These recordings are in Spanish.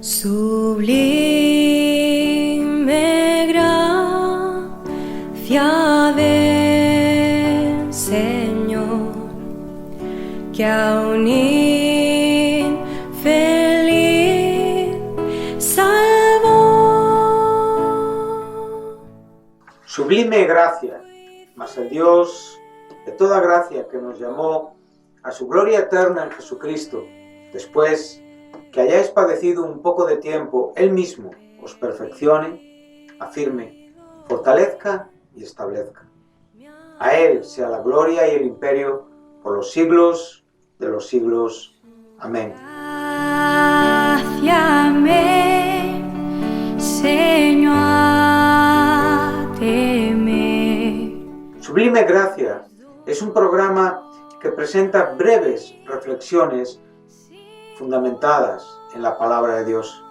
Sublime gracia del Señor, que a un infeliz salvó. Sublime gracia, mas el Dios de toda gracia que nos llamó a su gloria eterna en Jesucristo, después que hayáis padecido un poco de tiempo, Él mismo os perfeccione, afirme, fortalezca y establezca. A Él sea la gloria y el imperio por los siglos de los siglos. Amén. Gracia me enseñó a temer. Sublime Gracia es un programa que presenta breves reflexiones fundamentadas en la palabra de Dios.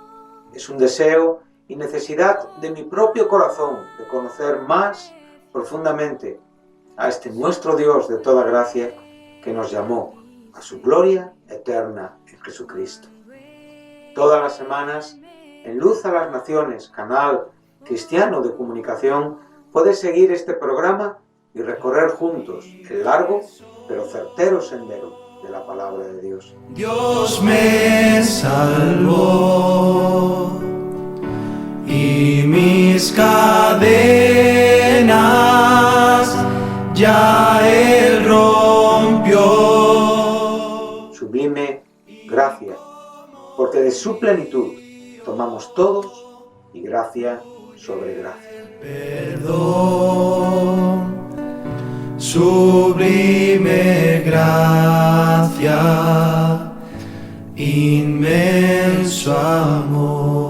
Es un deseo y necesidad de mi propio corazón de conocer más profundamente a este nuestro Dios de toda gracia que nos llamó a su gloria eterna en Jesucristo. Todas las semanas, en Luz a las Naciones, canal cristiano de comunicación, puedes seguir este programa y recorrer juntos el largo pero certero sendero de la palabra de Dios. Dios me salvó y mis cadenas ya Él rompió. Sublime gracia, porque de su plenitud tomamos todos y gracia sobre gracia. Perdón, sublime gracia, inmenso amor.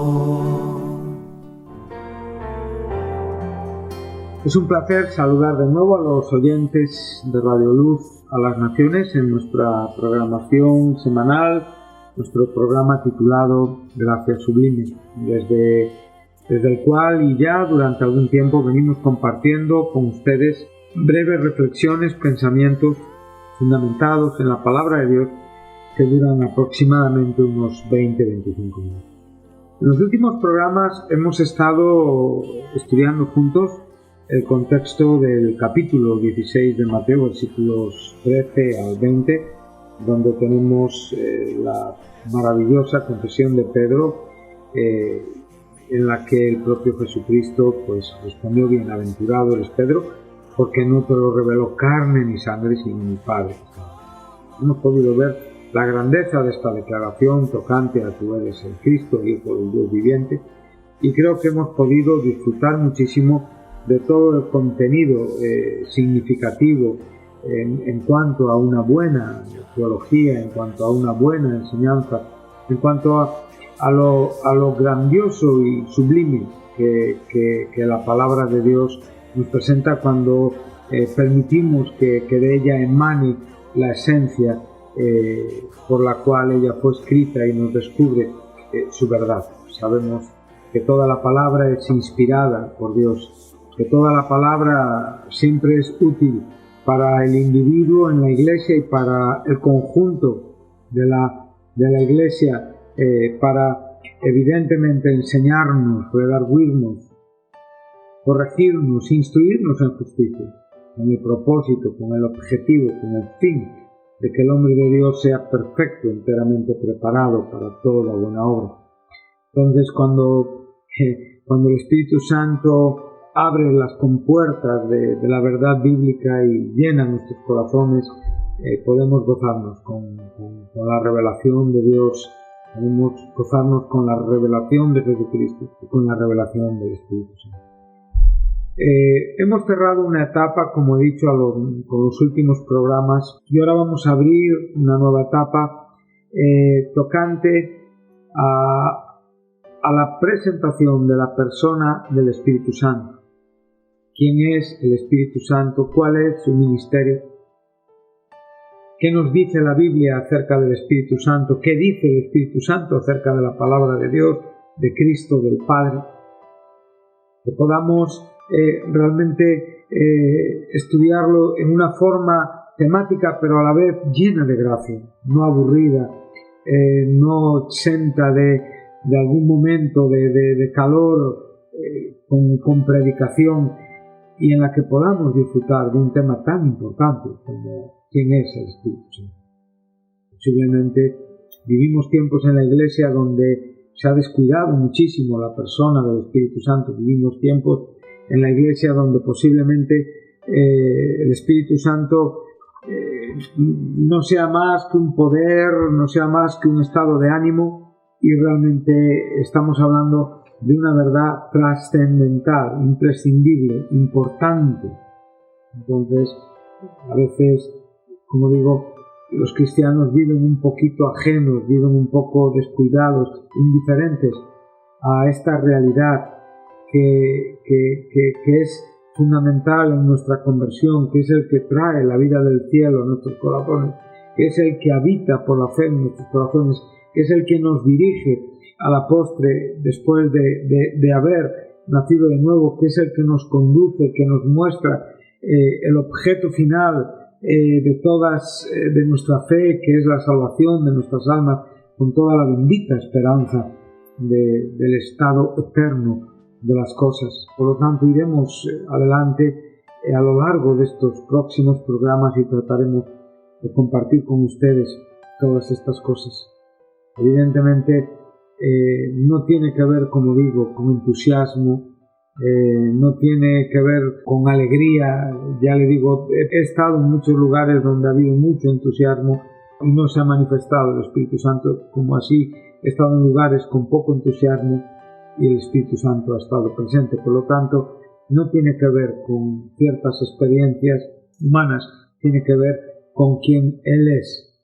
Es un placer saludar de nuevo a los oyentes de Radio Luz a las Naciones en nuestra programación semanal, nuestro programa titulado Gracia Sublime, desde el cual y ya durante algún tiempo venimos compartiendo con ustedes breves reflexiones, pensamientos fundamentados en la palabra de Dios que duran aproximadamente unos 20-25 minutos. En los últimos programas hemos estado estudiando juntos el contexto del capítulo 16 de Mateo, versículos 13 al 20, donde tenemos la maravillosa confesión de Pedro, en la que el propio Jesucristo respondió: bienaventurado eres Pedro, porque no te lo reveló carne ni sangre, sino mi Padre. Hemos podido ver la grandeza de esta declaración tocante a tú eres el Cristo, el Hijo del Dios viviente, y creo que hemos podido disfrutar muchísimo de todo el contenido significativo en cuanto a una buena teología, en cuanto a una buena enseñanza, en cuanto a lo grandioso y sublime que la palabra de Dios nos presenta cuando permitimos que de ella emane la esencia por la cual ella fue escrita y nos descubre su verdad. Sabemos que toda la palabra es inspirada por Dios, que toda la palabra siempre es útil para el individuo en la iglesia y para el conjunto de la iglesia, para evidentemente enseñarnos, redarguirnos, corregirnos, instruirnos en justicia, con el propósito, con el objetivo, con el fin de que el hombre de Dios sea perfecto, enteramente preparado para toda buena obra. Entonces, cuando el Espíritu Santo abre las compuertas de la verdad bíblica y llena nuestros corazones, podemos gozarnos con la revelación de Dios, podemos gozarnos con la revelación de Jesucristo y con la revelación del Espíritu Santo. Hemos cerrado una etapa, como he dicho, con los últimos programas, y ahora vamos a abrir una nueva etapa tocante a la presentación de la persona del Espíritu Santo. ¿Quién es el Espíritu Santo? ¿Cuál es su ministerio? ¿Qué nos dice la Biblia acerca del Espíritu Santo? ¿Qué dice el Espíritu Santo acerca de la palabra de Dios, de Cristo, del Padre? Que podamos realmente estudiarlo en una forma temática, pero a la vez llena de gracia, no aburrida, no exenta de de algún momento de calor con predicación, y en la que podamos disfrutar de un tema tan importante como quién es el Espíritu Santo. Posiblemente vivimos tiempos en la Iglesia donde se ha descuidado muchísimo la persona del Espíritu Santo. Vivimos tiempos en la Iglesia donde posiblemente el Espíritu Santo no sea más que un poder, no sea más que un estado de ánimo, y realmente estamos hablando de una verdad trascendental, imprescindible, importante. Entonces, a veces, como digo, los cristianos viven un poquito ajenos, viven un poco descuidados, indiferentes a esta realidad que es fundamental en nuestra conversión, que es el que trae la vida del cielo a nuestros corazones, que es el que habita por la fe en nuestros corazones, que es el que nos dirige a la postre después de haber nacido de nuevo, que es el que nos conduce, que nos muestra el objeto final de nuestra fe, que es la salvación de nuestras almas, con toda la bendita esperanza del estado eterno de las cosas. Por lo tanto, iremos adelante a lo largo de estos próximos programas y trataremos de compartir con ustedes todas estas cosas. Evidentemente, no tiene que ver, como digo, con entusiasmo, no tiene que ver con alegría. Ya le digo, he estado en muchos lugares donde ha habido mucho entusiasmo y no se ha manifestado el Espíritu Santo, como así he estado en lugares con poco entusiasmo y el Espíritu Santo ha estado presente. Por lo tanto, no tiene que ver con ciertas experiencias humanas, tiene que ver con quién Él es.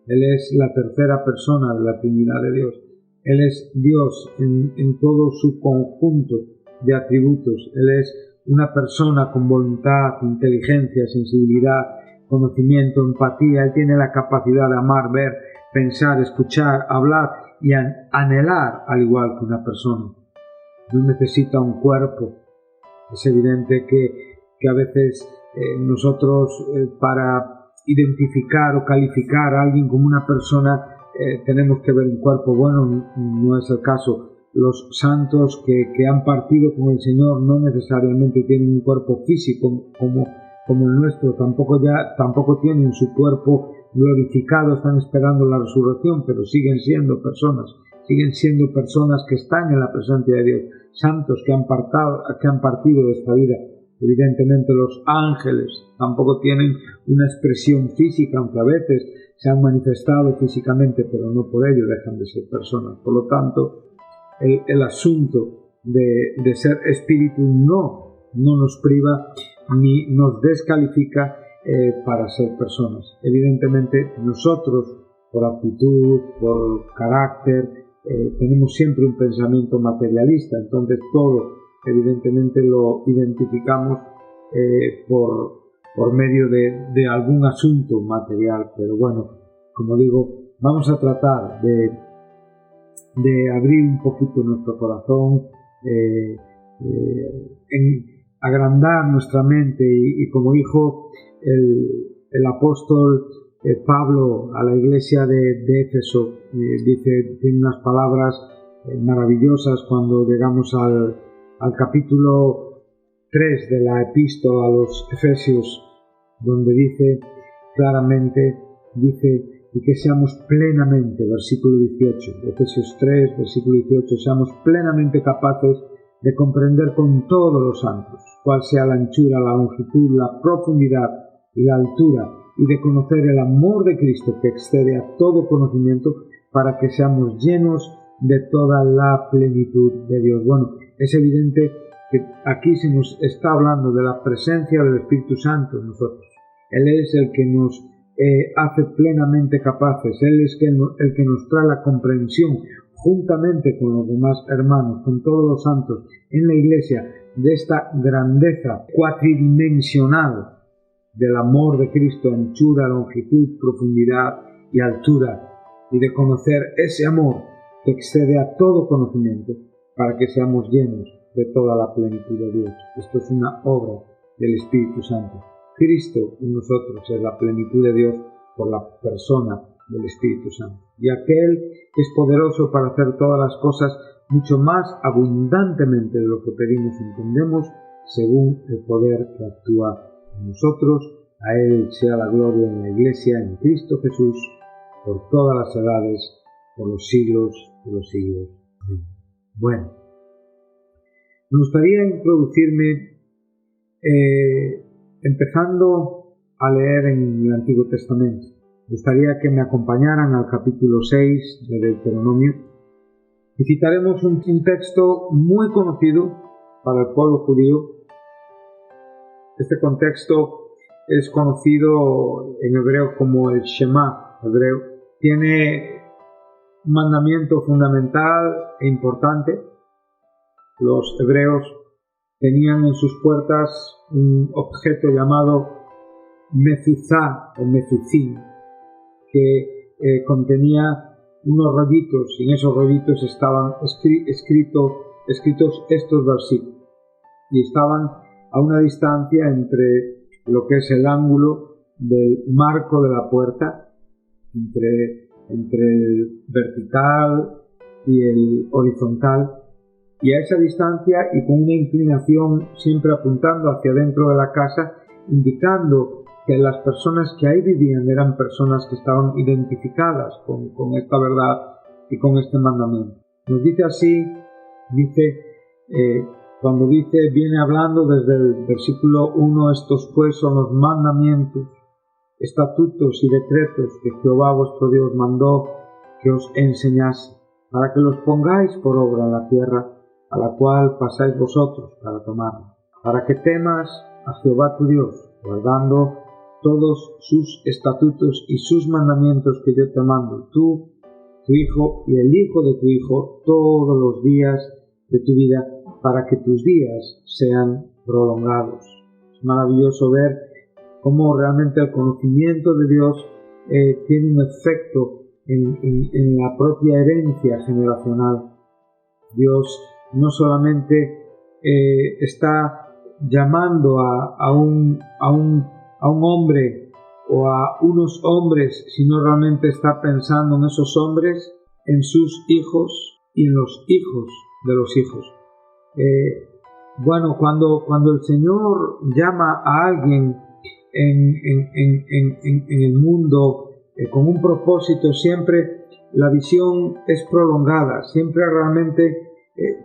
Él es la tercera persona de la Trinidad de Dios. Él es Dios en todo su conjunto de atributos. Él es una persona con voluntad, inteligencia, sensibilidad, conocimiento, empatía. Él tiene la capacidad de amar, ver, pensar, escuchar, hablar y anhelar al igual que una persona. No necesita un cuerpo. Es evidente que a veces nosotros para identificar o calificar a alguien como una persona tenemos que ver un cuerpo. Bueno, no es el caso. Los santos que han partido con el Señor no necesariamente tienen un cuerpo físico como el nuestro, tampoco tienen su cuerpo glorificado, están esperando la resurrección, pero siguen siendo personas que están en la presencia de Dios, santos que han partido de esta vida. Evidentemente los ángeles tampoco tienen una expresión física, aunque a veces se han manifestado físicamente, pero no por ello dejan de ser personas. Por lo tanto, el asunto de ser espíritu no nos priva ni nos descalifica para ser personas. Evidentemente nosotros, por aptitud, por carácter, tenemos siempre un pensamiento materialista, entonces todo evidentemente lo identificamos por medio de algún asunto material. Pero bueno, como digo, vamos a tratar de abrir un poquito nuestro corazón, agrandar nuestra mente y como dijo el apóstol Pablo a la iglesia de Éfeso, tiene unas palabras maravillosas cuando llegamos al capítulo 3 de la epístola a los Efesios, donde dice claramente, y que seamos plenamente, versículo 18, Efesios 3, versículo 18, seamos plenamente capaces de comprender con todos los santos cuál sea la anchura, la longitud, la profundidad y la altura, y de conocer el amor de Cristo que excede a todo conocimiento, para que seamos llenos de toda la plenitud de Dios. Bueno, es evidente que aquí se nos está hablando de la presencia del Espíritu Santo en nosotros. Él es el que nos hace plenamente capaces. Él es el que nos trae la comprensión, juntamente con los demás hermanos, con todos los santos en la Iglesia, de esta grandeza cuatridimensional del amor de Cristo, anchura, longitud, profundidad y altura, y de conocer ese amor que excede a todo conocimiento, para que seamos llenos de toda la plenitud de Dios. Esto es una obra del Espíritu Santo. Cristo en nosotros es la plenitud de Dios por la persona del Espíritu Santo. Y aquel que es poderoso para hacer todas las cosas mucho más abundantemente de lo que pedimos y entendemos, según el poder que actúa en nosotros. A Él sea la gloria en la Iglesia, en Cristo Jesús, por todas las edades, por los siglos de los siglos. Amén. Bueno, me gustaría introducirme empezando a leer en el Antiguo Testamento. Me gustaría que me acompañaran al capítulo 6 de Deuteronomio y citaremos un texto muy conocido para el pueblo judío. Este contexto es conocido en hebreo como el Shema hebreo. Tiene un mandamiento fundamental e importante. Los hebreos tenían en sus puertas un objeto llamado mezuzá o mezuzín, que contenía unos rollitos, y en esos rollitos estaban escritos estos versículos, y estaban a una distancia entre lo que es el ángulo del marco de la puerta, entre el vertical y el horizontal, y a esa distancia y con una inclinación siempre apuntando hacia dentro de la casa, indicando que las personas que ahí vivían eran personas que estaban identificadas con esta verdad y con este mandamiento. Nos dice así, cuando viene hablando desde el versículo 1, estos pues son los mandamientos, estatutos y decretos que Jehová vuestro Dios mandó que os enseñase, para que los pongáis por obra en la tierra a la cual pasáis vosotros para tomarla, para que temas a Jehová tu Dios, guardando todos sus estatutos y sus mandamientos que yo te mando, tú, tu hijo y el hijo de tu hijo, todos los días de tu vida, para que tus días sean prolongados. Es maravilloso ver cómo realmente el conocimiento de Dios tiene un efecto en la propia herencia generacional. Dios no solamente está llamando a un hombre o a unos hombres, sino realmente está pensando en esos hombres, en sus hijos y en los hijos de los hijos. Cuando el Señor llama a alguien en el mundo con un propósito, siempre la visión es prolongada, siempre realmente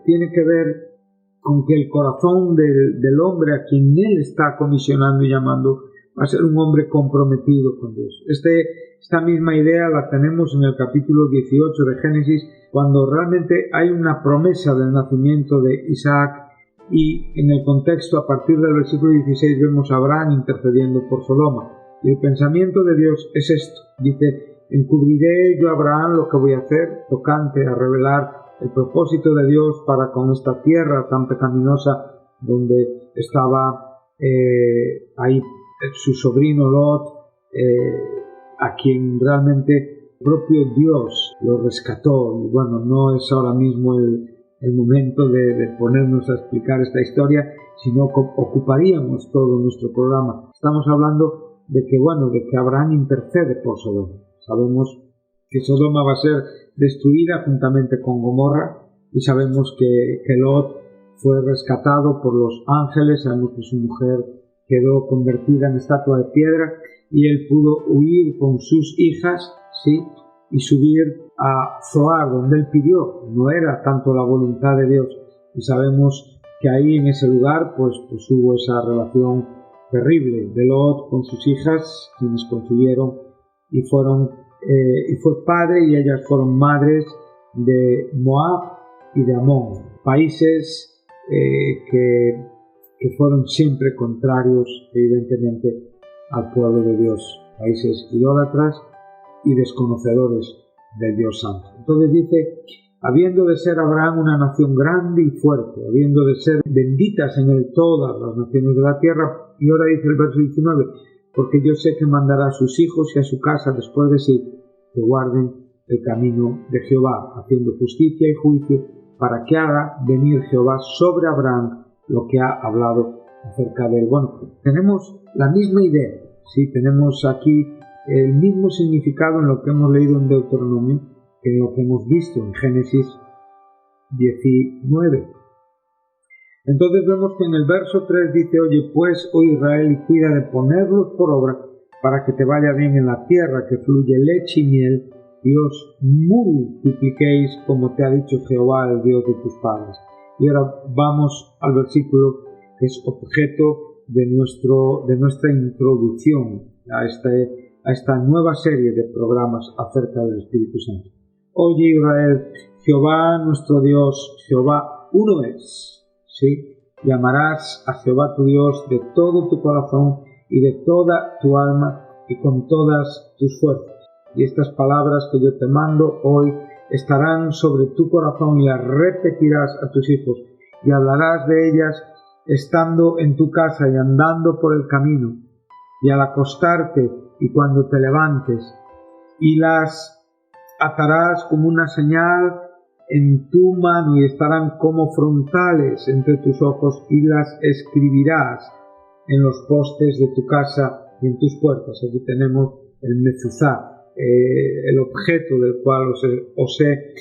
tiene que ver con que el corazón del hombre a quien Él está comisionando y llamando va a ser un hombre comprometido con Dios. Esta misma idea la tenemos en el capítulo 18 de Génesis, cuando realmente hay una promesa del nacimiento de Isaac, y en el contexto a partir del versículo 16 vemos a Abraham intercediendo por Sodoma. Y el pensamiento de Dios es esto, dice: encubriré yo a Abraham lo que voy a hacer tocante a revelar el propósito de Dios para con esta tierra tan pecaminosa donde estaba ahí su sobrino Lot, a quien realmente el propio Dios lo rescató. Y bueno, no es ahora mismo el momento de ponernos a explicar esta historia, sino que ocuparíamos todo nuestro programa. Estamos hablando de que Abraham intercede por Sodoma. Sabemos que Sodoma va a ser destruida juntamente con Gomorra, y sabemos que Lot fue rescatado por los ángeles. Sabemos que su mujer quedó convertida en estatua de piedra y él pudo huir con sus hijas, ¿sí?, y subir a Zoar, donde él pidió. No era tanto la voluntad de Dios, y sabemos que ahí en ese lugar pues hubo esa relación terrible de Lot con sus hijas, quienes concibieron y fue padre, y ellas fueron madres de Moab y de Amón, países que fueron siempre contrarios evidentemente al pueblo de Dios, países idólatras y desconocedores del Dios Santo. Entonces dice: habiendo de ser Abraham una nación grande y fuerte, habiendo de ser benditas en él todas las naciones de la tierra. Y ahora dice el verso 19: porque yo sé que mandará a sus hijos y a su casa después de sí, que guarden el camino de Jehová, haciendo justicia y juicio, para que haga venir Jehová sobre Abraham lo que ha hablado acerca de él. Bueno, tenemos la misma idea, ¿sí? Tenemos aquí el mismo significado en lo que hemos leído en Deuteronomio que en lo que hemos visto en Génesis 19. Entonces vemos que en el verso 3 dice: oye pues, oh Israel, y cuida de ponerlos por obra para que te vaya bien en la tierra que fluye leche y miel, y os multipliquéis como te ha dicho Jehová, el Dios de tus padres. Y ahora vamos al versículo que es objeto de nuestra introducción a esta nueva serie de programas acerca del Espíritu Santo. Oye Israel, Jehová nuestro Dios, Jehová uno es, ¿sí? Y amarás a Jehová tu Dios de todo tu corazón y de toda tu alma y con todas tus fuerzas. Y estas palabras que yo te mando hoy estarán sobre tu corazón y las repetirás a tus hijos y hablarás de ellas estando en tu casa y andando por el camino y al acostarte y cuando te levantes, y las atarás como una señal en tu mano y estarán como frontales entre tus ojos, y las escribirás en los postes de tu casa y en tus puertas. Aquí tenemos el mezuzá, el objeto del cual os he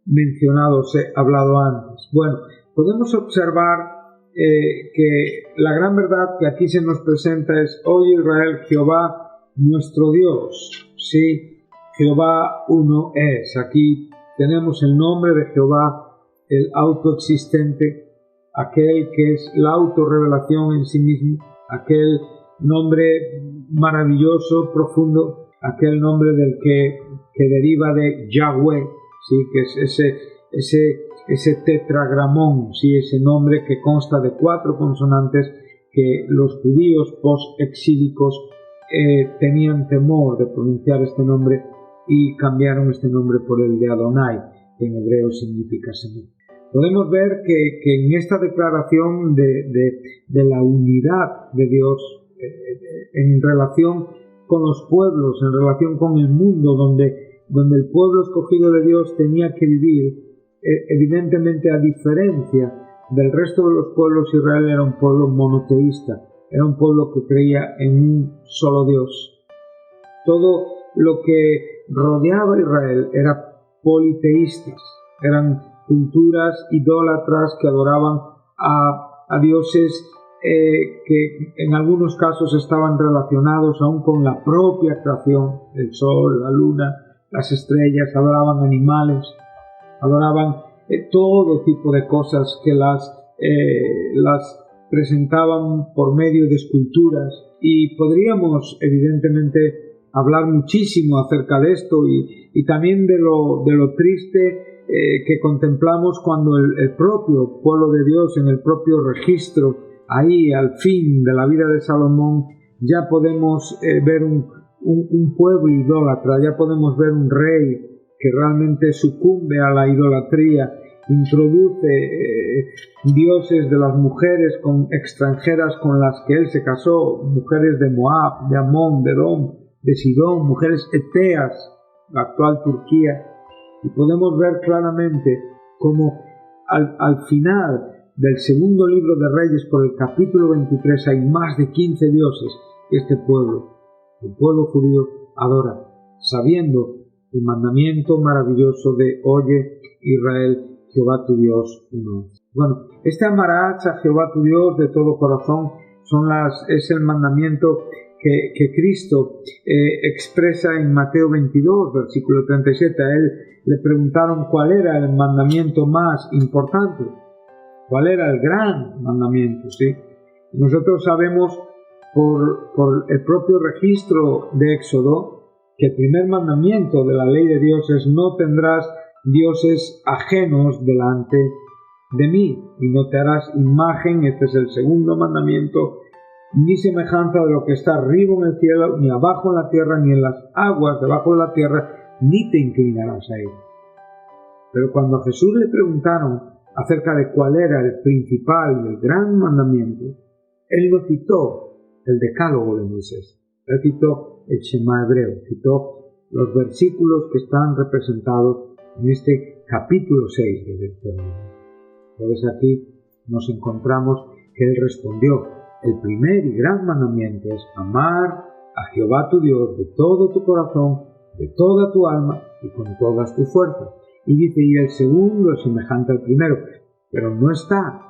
mencionado, os he hablado antes. Bueno, podemos observar que la gran verdad que aquí se nos presenta es: oye Israel, Jehová nuestro Dios, sí, Jehová uno es. Aquí tenemos el nombre de Jehová, el autoexistente, aquel que es la autorrevelación en sí mismo, aquel nombre maravilloso, profundo, aquel nombre del que deriva de Yahweh, ¿sí? Que es ese tetragramón, ¿sí? Ese nombre que consta de 4 consonantes que los judíos post-exílicos tenían temor de pronunciar este nombre y cambiaron este nombre por el de Adonai, que en hebreo significa Señor. Podemos ver que en esta declaración de la unidad de Dios en relación con los pueblos, en relación con el mundo donde el pueblo escogido de Dios tenía que vivir, evidentemente a diferencia del resto de los pueblos, Israel era un pueblo monoteísta, era un pueblo que creía en un solo Dios. Todo lo que rodeaba a Israel era politeístas, eran culturas idólatras que adoraban a dioses que en algunos casos estaban relacionados aún con la propia creación, el sol, la luna, las estrellas, adoraban animales, adoraban todo tipo de cosas que las presentaban por medio de esculturas, y podríamos evidentemente hablar muchísimo acerca de esto y también de lo triste que contemplamos cuando el propio pueblo de Dios, en el propio registro, ahí al fin de la vida de Salomón, ya podemos ver un pueblo idólatra, ya podemos ver un rey que realmente sucumbe a la idolatría, introduce dioses de las mujeres extranjeras con las que él se casó, mujeres de Moab, de Amón, de Edom, de Sidón, mujeres eteas, la actual Turquía, y podemos ver claramente cómo al final del segundo libro de Reyes, por el capítulo 23, hay más de 15 dioses que este pueblo, el pueblo judío, adora, sabiendo el mandamiento maravilloso de: oye Israel, Jehová tu Dios uno es. Bueno, este amarás a Jehová tu Dios de todo corazón es el mandamiento que Cristo expresa en Mateo 22, versículo 37. A él le preguntaron cuál era el mandamiento más importante, cuál era el gran mandamiento, ¿sí? Nosotros sabemos por el propio registro de Éxodo que el primer mandamiento de la ley de Dios es: no tendrás dioses ajenos delante de mí, y no te harás imagen. Este es el segundo mandamiento: ni semejanza de lo que está arriba en el cielo, ni abajo en la tierra, ni en las aguas debajo de la tierra, ni te inclinarás a él. Pero cuando a Jesús le preguntaron acerca de cuál era el principal y el gran mandamiento, él no citó el decálogo de Moisés, él citó el Shema hebreo, citó los versículos que están representados en este capítulo 6 de Deuteronomio. Entonces aquí nos encontramos que él respondió: el primer y gran mandamiento es amar a Jehová tu Dios de todo tu corazón, de toda tu alma y con todas tus fuerzas. Y dice, y el segundo es semejante al primero, pero no está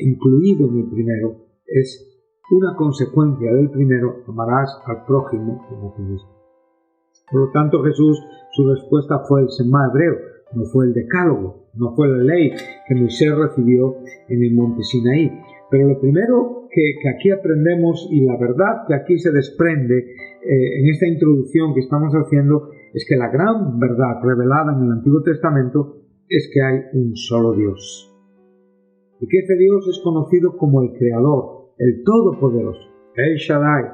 incluido en el primero, es una consecuencia del primero: amarás al prójimo como a ti mismo. Por lo tanto, Jesús, su respuesta fue el Semá hebreo, no fue el decálogo, no fue la ley que Moisés recibió en el monte Sinaí. Pero lo primero que aquí aprendemos, y la verdad que aquí se desprende en esta introducción que estamos haciendo, es que la gran verdad revelada en el Antiguo Testamento es que hay un solo Dios. Y que este Dios es conocido como el Creador, el Todopoderoso, el Shaddai,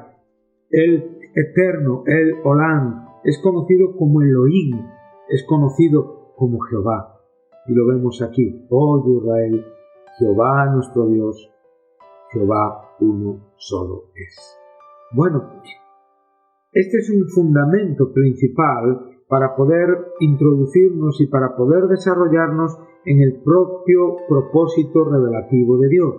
el Eterno, el Olam. Es conocido como Elohim, es conocido como Jehová. Y lo vemos aquí: oh Israel, Jehová nuestro Dios, Jehová uno solo es. Bueno, este es un fundamento principal para poder introducirnos y para poder desarrollarnos en el propio propósito revelativo de Dios.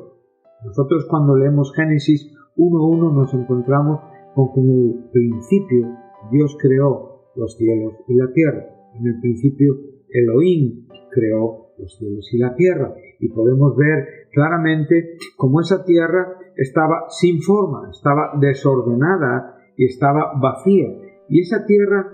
Nosotros, cuando leemos Génesis 1:1, nos encontramos con que en el principio Dios creó los cielos y la tierra. En el principio Elohim creó los cielos y la tierra. Y podemos ver claramente cómo esa tierra estaba sin forma, estaba desordenada y estaba vacía. Y esa tierra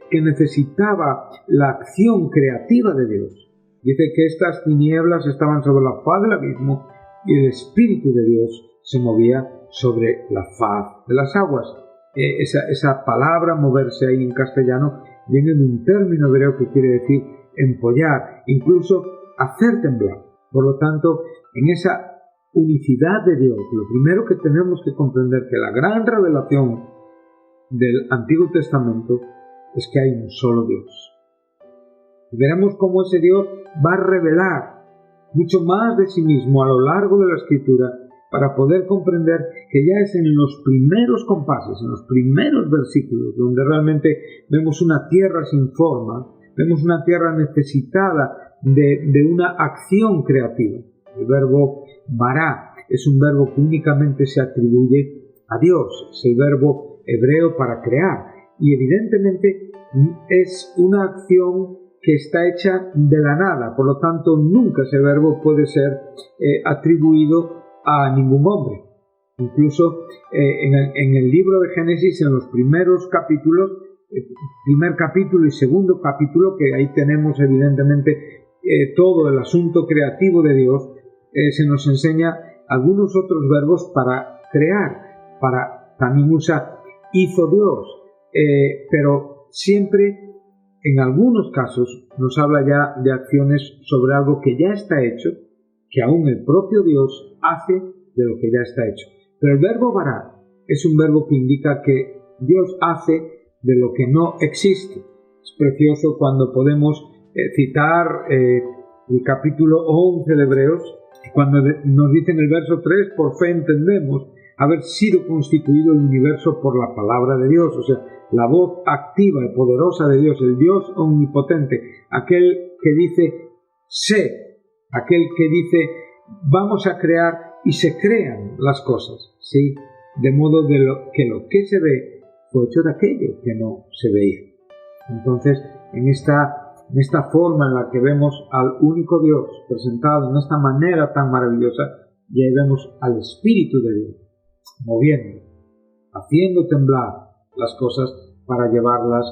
que necesitaba la acción creativa de Dios. Dice que estas tinieblas estaban sobre la faz del abismo y el Espíritu de Dios se movía sobre la faz de las aguas. Esa palabra moverse ahí en castellano viene de un término hebreo que quiere decir empollar, incluso hacer temblar. Por lo tanto, en esa unicidad de Dios, lo primero que tenemos que comprender, que la gran revelación del Antiguo Testamento es que hay un solo Dios. Y veremos cómo ese Dios va a revelar mucho más de sí mismo a lo largo de la Escritura, para poder comprender que ya es en los primeros compases, en los primeros versículos, donde realmente vemos una tierra sin forma, vemos una tierra necesitada de una acción creativa. El verbo bará es un verbo que únicamente se atribuye a Dios, es el verbo hebreo para crear, y evidentemente es una acción que está hecha de la nada, por lo tanto nunca ese verbo puede ser atribuido a ningún hombre. Incluso en el libro de Génesis, en los primeros capítulos, primer capítulo y segundo capítulo, que ahí tenemos evidentemente todo el asunto creativo de Dios, se nos enseña algunos otros verbos para crear. También usa hizo Dios, pero siempre en algunos casos nos habla ya de acciones sobre algo que ya está hecho, que aún el propio Dios hace de lo que ya está hecho. Pero el verbo bará es un verbo que indica que Dios hace de lo que no existe. Es precioso cuando podemos citar el capítulo 11 de Hebreos, cuando nos dice en el verso 3, por fe entendemos haber sido constituido el universo por la palabra de Dios, o sea, la voz activa y poderosa de Dios, el Dios omnipotente, aquel que dice sé, aquel que dice vamos a crear y se crean las cosas, ¿sí? De modo que lo que se ve fue hecho de aquello que no se veía. Entonces, en esta forma en la que vemos al único Dios presentado en esta manera tan maravillosa, ya vemos al Espíritu de Dios moviendo, haciendo temblar las cosas para llevarlas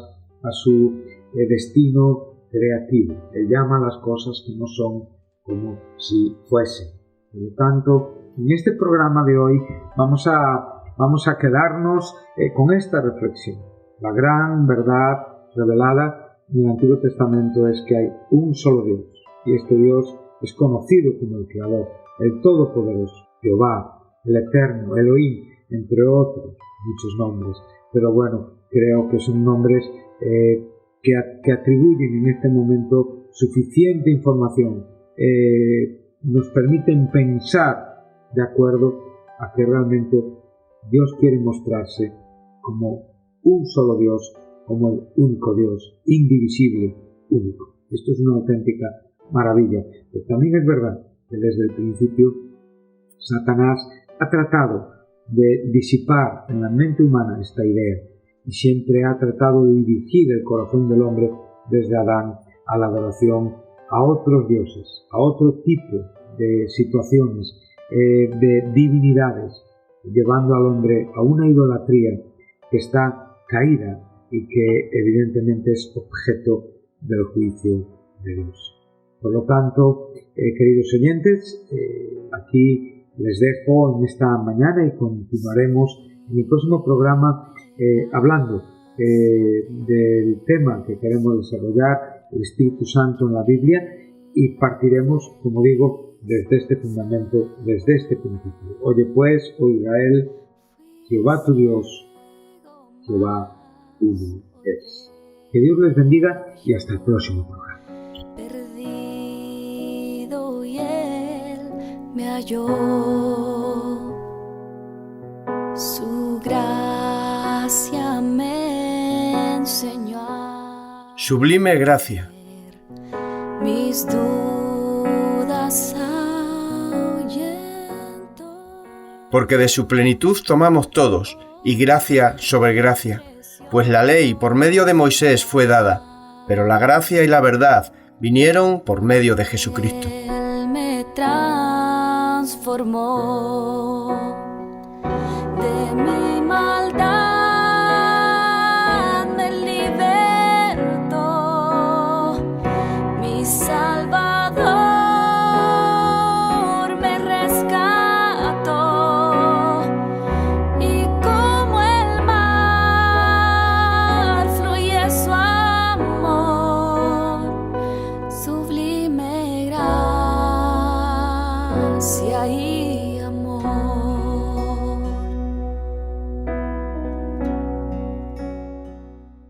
a su destino creativo. Él llama a las cosas que no son como si fuesen. Por lo tanto, en este programa de hoy vamos a quedarnos con esta reflexión. La gran verdad revelada en el Antiguo Testamento es que hay un solo Dios, y este Dios es conocido como el Creador, el Todopoderoso, Jehová, el Eterno, Elohim, entre otros muchos nombres. Pero bueno, creo que son nombres que atribuyen en este momento suficiente información, nos permiten pensar de acuerdo a que realmente Dios quiere mostrarse como un solo Dios, como el único Dios, indivisible, único. Esto es una auténtica maravilla. Pero también es verdad que desde el principio Satanás ha tratado de disipar en la mente humana esta idea y siempre ha tratado de dirigir el corazón del hombre desde Adán a la adoración a otros dioses, a otro tipo de situaciones, de divinidades, llevando al hombre a una idolatría que está caída y que evidentemente es objeto del juicio de Dios. Por lo tanto, queridos oyentes, aquí les dejo en esta mañana y continuaremos en el próximo programa hablando del tema que queremos desarrollar, el Espíritu Santo en la Biblia, y partiremos, como digo, desde este fundamento, desde este principio. Oye pues, oh Israel, Jehová tu Dios, Jehová uno es. Que Dios les bendiga y hasta el próximo programa. Perdido y él me halló, su gracia me enseñó a Sublime gracia. mis dudas ahuyentó. Porque de su plenitud tomamos todos, y gracia sobre gracia, pues la ley por medio de Moisés fue dada, pero la gracia y la verdad vinieron por medio de Jesucristo. Él me transformó, de mi maldad me libertó, mi Salvador me rescató, y como el mar fluye su amor, sublime gracia y